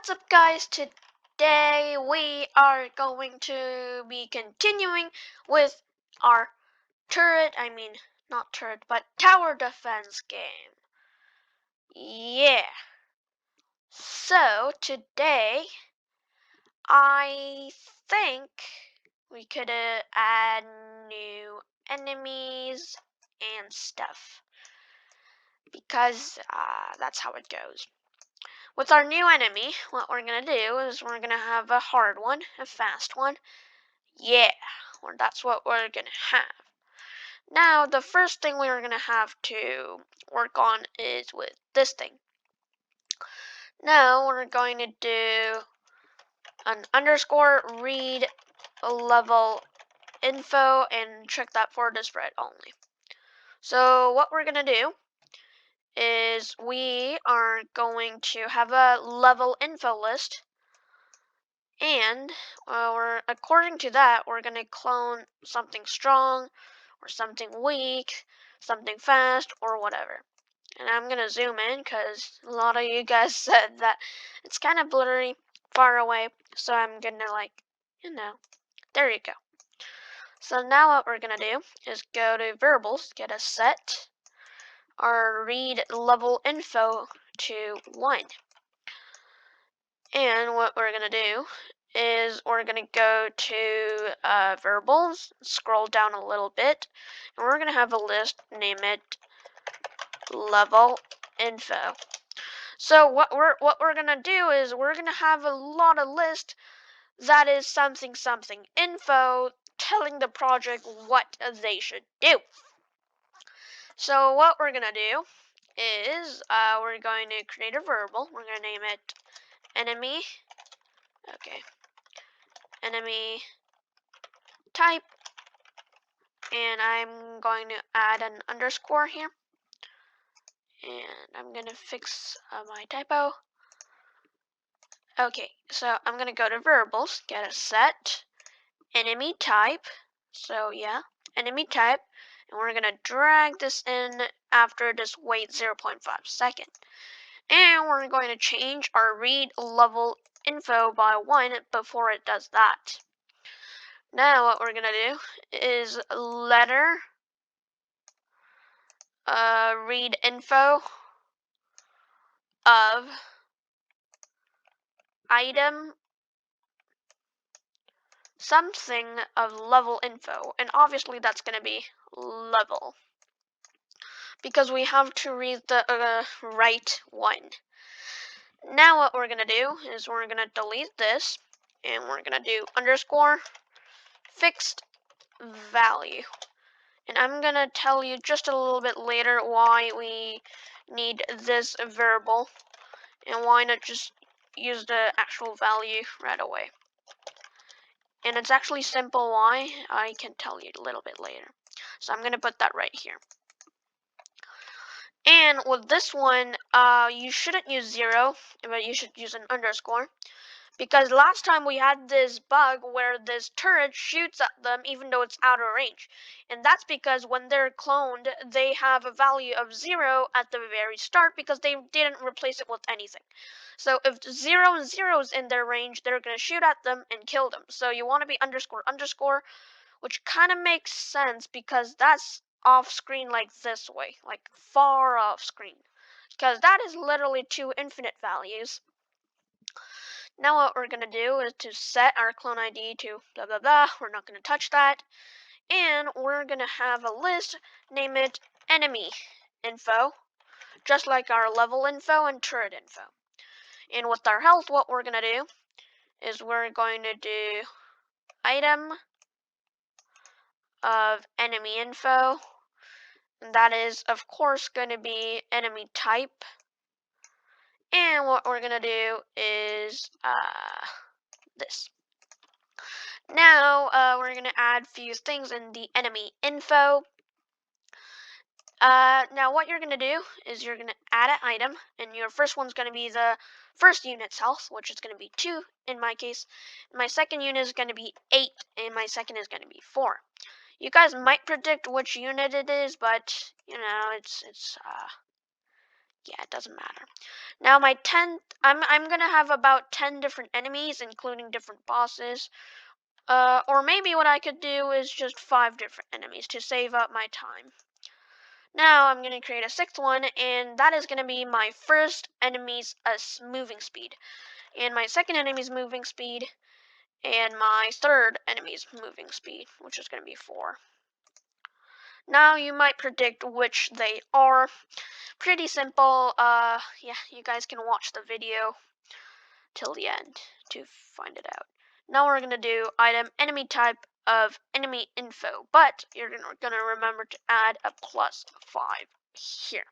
What's up, guys? Today we are going to be continuing with our not turret, but tower defense game. Yeah. So today I think we could add new enemies and stuff because that's how it goes. With our new enemy, what we're going to do is we're going to have a hard one, a fast one. Yeah, or that's what we're going to have. Now, the first thing we're going to have to work on is with this thing. Now, we're going to do an underscore read level info and check that for the spread only. So, what we're going to do is we are going to have a level info list, and according to that, we're going to clone something strong or something weak, something fast, or whatever. And I'm going to zoom in because a lot of you guys said that it's kind of blurry far away, so I'm going to there you go. So now what we're going to do is go to variables, get a set our read level info to 1. And what we're going to do is we're going to go to variables, scroll down a little bit, and we're going to have a list, name it level info. So what we're going to do is we're going to have a lot of list that is something info telling the project what they should do. So what we're going to do is we're going to create a variable. We're going to name it enemy. Okay. Enemy type, and I'm going to add an underscore here, and I'm going to fix my typo. Okay, so I'm going to go to variables, get a set enemy type. So yeah, enemy type, and we're going to drag this in after this wait 0.5 seconds. And we're going to change our read level info by 1 before it does that. Now what we're going to do is letter read info of item something of level info, and obviously that's going to be level because we have to read the right one. Now what we're going to do is we're going to delete this, and we're going to do underscore fixed value. And I'm going to tell you just a little bit later why we need this variable and why not just use the actual value right away. And it's actually simple why. I can tell you a little bit later. So I'm going to put that right here. And with this one, you shouldn't use 0, but you should use an underscore. Because last time we had this bug where this turret shoots at them even though it's out of range. And that's because when they're cloned, they have a value of 0 at the very start because they didn't replace it with anything. So if 0 and 0 is in their range, they're going to shoot at them and kill them. So you want to be underscore underscore, which kind of makes sense because that's off screen like this way, like far off screen. Because that is literally 2 infinite values. Now what we're going to do is to set our clone ID to blah blah blah. We're not going to touch that. And we're going to have a list, name it enemy info, just like our level info and turret info. And with our health, what we're going to do is we're going to do item of enemy info. And that is, of course, going to be enemy type. And what we're going to do is this. Now we're going to add a few things in the enemy info. Now what you're going to do is you're going to add an item, and your first one's going to be the first unit's health, which is going to be 2 in my case. My second unit is going to be 8, and my second is going to be 4. You guys might predict which unit it is, but you know, Yeah, it doesn't matter. Now my 10th, I'm gonna have about 10 different enemies, including different bosses. Or maybe what I could do is just 5 different enemies to save up my time. Now I'm gonna create a 6th one, and that is gonna be my first enemy's moving speed, and my second enemy's moving speed, and my third enemy's moving speed, which is gonna be 4. Now you might predict which they are. Pretty simple. Yeah, you guys can watch the video till the end to find it out. Now we're gonna do item enemy type of enemy info, but you're gonna remember to add a +5 here.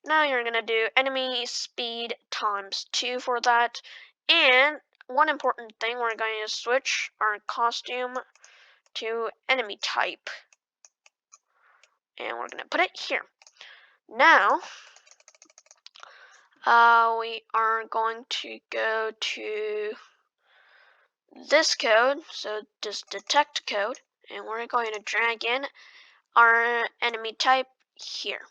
Now you're gonna do enemy speed ×2 for that, and one important thing, we're going to switch our costume to enemy type, and we're gonna put it here. Now we are going to go to this code, so this detect code, and we're going to drag in our enemy type here.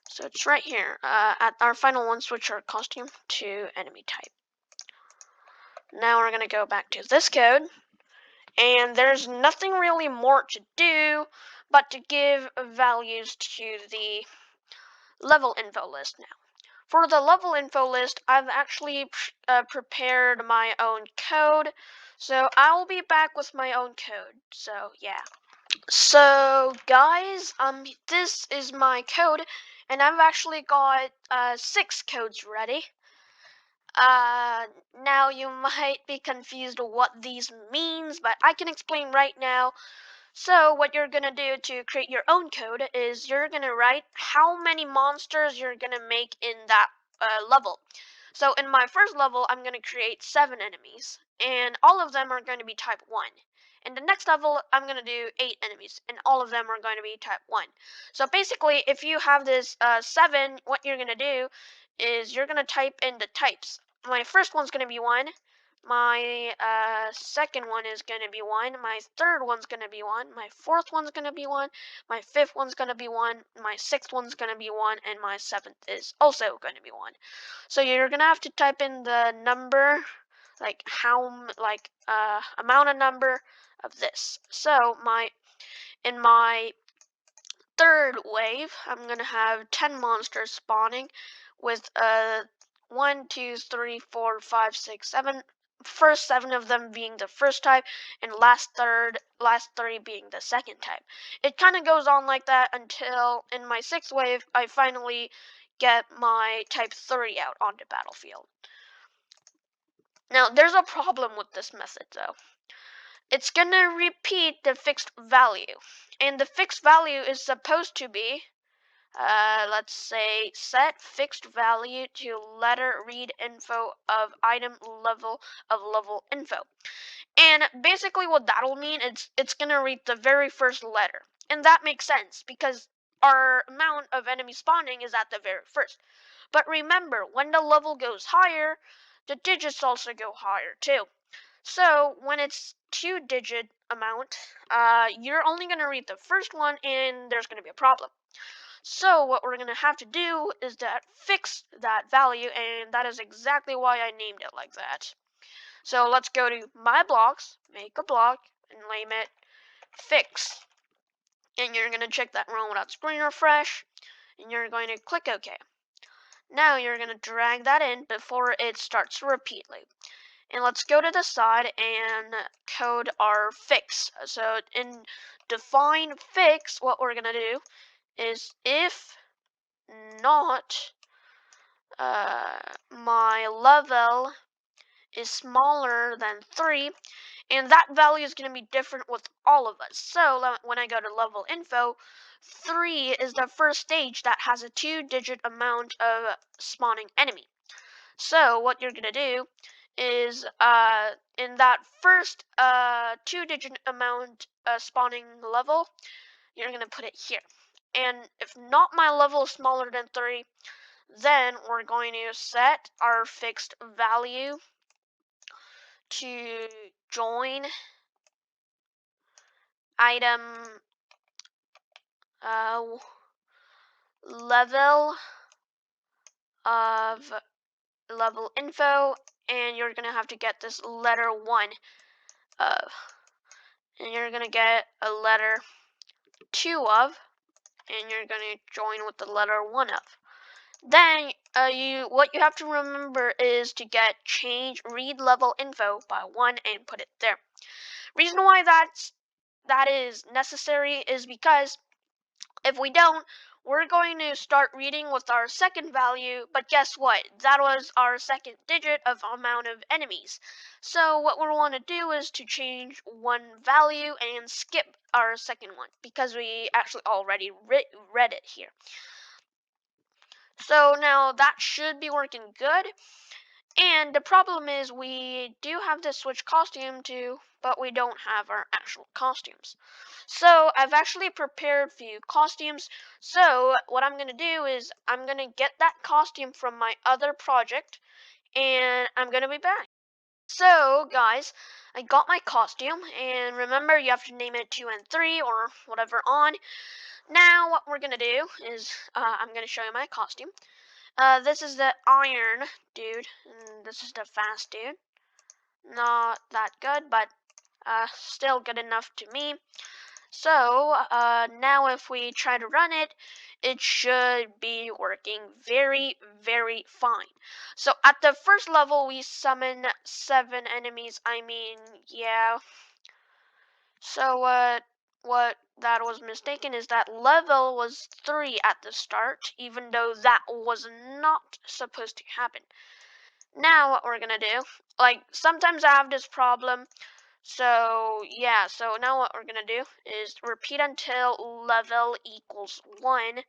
So it's right here. At our final one, switch our costume to enemy type. Now we're going to go back to this code, and there's nothing really more to do but to give values to the level info list now. For the level info list, I've actually prepared my own code, so I will be back with my own code. So yeah. So guys, this is my code, and I've actually got 6 codes ready. Now you might be confused what these means, but I can explain right now. So what you're gonna do to create your own code is you're gonna write how many monsters you're gonna make in that level. So in my first level, I'm gonna create 7 enemies, and all of them are going to be type 1. In the next level, I'm gonna do 8 enemies, and all of them are going to be type 1. So basically, if you have this 7, what you're gonna do is you're gonna type in the types. My first one's gonna be 1. My second one is going to be 1. My third one's going to be 1. My fourth one's going to be 1. My fifth one's going to be 1. My sixth one's going to be 1. And my seventh is also going to be 1. So you're going to have to type in the number, like amount of number of this. So in my third wave, I'm going to have 10 monsters spawning with 1, 2, 3, 4, 5, 6, 7. First 7 of them being the first type, and last 3 being the second type. It kind of goes on like that until in my 6th wave, I finally get my type 3 out on the battlefield. Now, there's a problem with this method though. It's gonna repeat the fixed value, and the fixed value is supposed to be let's say set fixed value to letter read info of item level of level info. And basically what that'll mean, it's gonna read the very first letter. And that makes sense because our amount of enemy spawning is at the very first. But remember, when the level goes higher, the digits also go higher too. So when it's 2-digit amount, you're only gonna read the first one and there's gonna be a problem. So what we're going to have to do is fix that value, and that is exactly why I named it like that. So let's go to my blocks, make a block, and name it fix. And you're going to check that run without screen refresh, and you're going to click OK. Now you're going to drag that in before it starts to repeat loop. And let's go to the side and code our fix. So in define fix, what we're going to do is if not my level is smaller than 3, and that value is going to be different with all of us. So when I go to level info, 3 is the first stage that has a 2-digit amount of spawning enemy. So what you're going to do is in that first 2-digit amount spawning level, you're going to put it here. And if not my level is smaller than 3, then we're going to set our fixed value to join item level of level info, and you're gonna have to get this letter 1 of, and you're gonna get a letter 2 of, and you're gonna join with the letter 1 of. Then what you have to remember is to get change read level info by 1 and put it there. Reason why that is necessary is because if we don't, we're going to start reading with our second value, but guess what? That was our second digit of amount of enemies. So what we want to do is to change one value and skip our second one because we actually already read it here. So now that should be working good. And the problem is we do have to switch costume to, but we don't have our actual costumes. So I've actually prepared a few costumes. So what I'm going to do is I'm going to get that costume from my other project and I'm going to be back. So guys, I got my costume and remember you have to name it 2 and 3 or whatever on. Now what we're going to do is I'm going to show you my costume. This is the iron dude, and this is the fast dude. Not that good, but still good enough to me. So now if we try to run it, it should be working very, very fine. So at the first level, we summon 7 enemies. I mean, yeah. So what that was mistaken is that level was 3 at the start, even though that was not supposed to happen. Now what we're gonna do, like sometimes I have this problem, so yeah, so now what we're gonna do is repeat until level equals 1.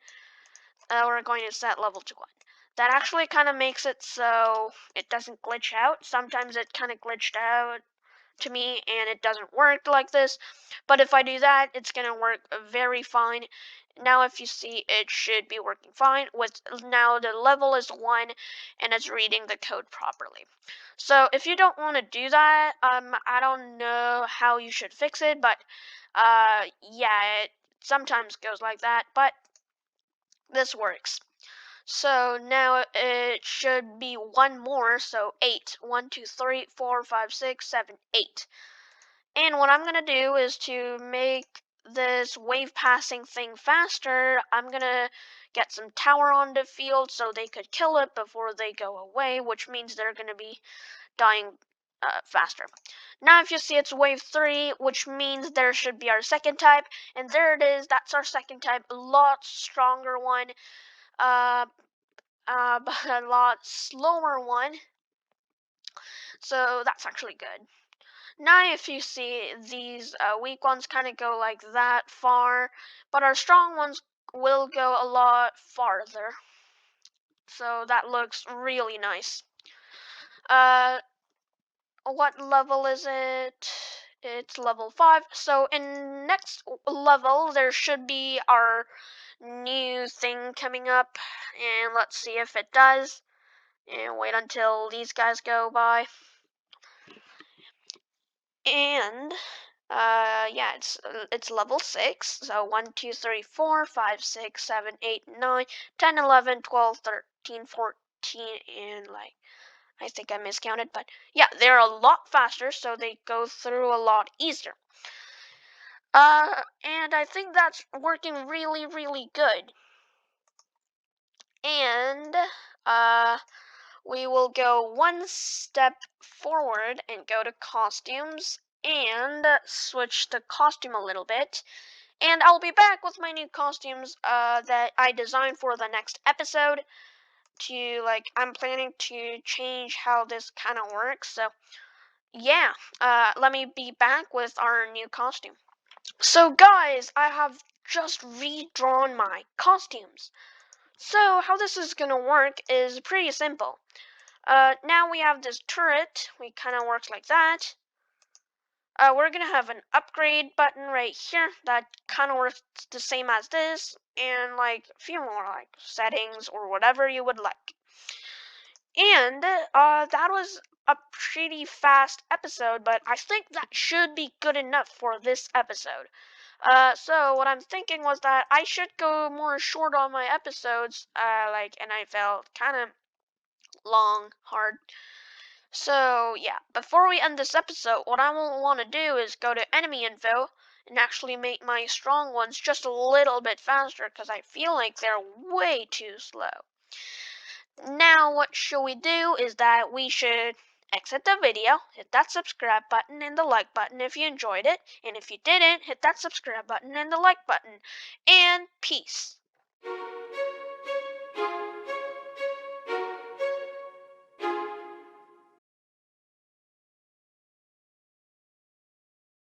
We're going to set level to 1. That actually kind of makes it so it doesn't glitch out. Sometimes it kind of glitched out to me and it doesn't work like this, but if I do that, it's gonna work very fine. Now if you see, it should be working fine with now the level is 1 and it's reading the code properly. So if you don't want to do that, I don't know how you should fix it, but yeah, it sometimes goes like that, but this works. So now it should be one more, so 8. 1, 2, 3, 4, 5, 6, 7, 8. And what I'm gonna do is to make this wave passing thing faster, I'm gonna get some tower on the field so they could kill it before they go away, which means they're gonna be dying faster. Now if you see it's wave 3, which means there should be our second type, and there it is, that's our second type, a lot stronger one, uh, but a lot slower one, so that's actually good. Now if you see these weak ones kind of go like that far, but our strong ones will go a lot farther. So that looks really nice. Uh, what level is it? It's level 5. So in next level there should be our new thing coming up, and let's see if it does. And wait until these guys go by. And yeah, it's level 6. So 1, 2, 3, 4, 5, 6, 7, 8, 9, 10, 11, 12, 13, 14, and like I think I miscounted, but yeah, they're a lot faster, so they go through a lot easier. And I think that's working really, really good. And we will go one step forward and go to costumes and switch the costume a little bit. And I'll be back with my new costumes that I designed for the next episode. I'm planning to change how this kind of works. So yeah, let me be back with our new costume. So guys, I have just redrawn my costumes. So how this is gonna work is pretty simple. Now we have this turret. We kind of works like that. We're gonna have an upgrade button right here that kind of works the same as this, and like a few more like settings or whatever you would like. And that was a pretty fast episode, but I think that should be good enough for this episode. So what I'm thinking was that I should go more short on my episodes, and I felt kind of long, hard. So yeah, before we end this episode, what I will want to do is go to enemy info and actually make my strong ones just a little bit faster because I feel like they're way too slow. Now what should we do is that we should exit the video, hit that subscribe button and the like button if you enjoyed it, and if you didn't, hit that subscribe button and the like button. And peace.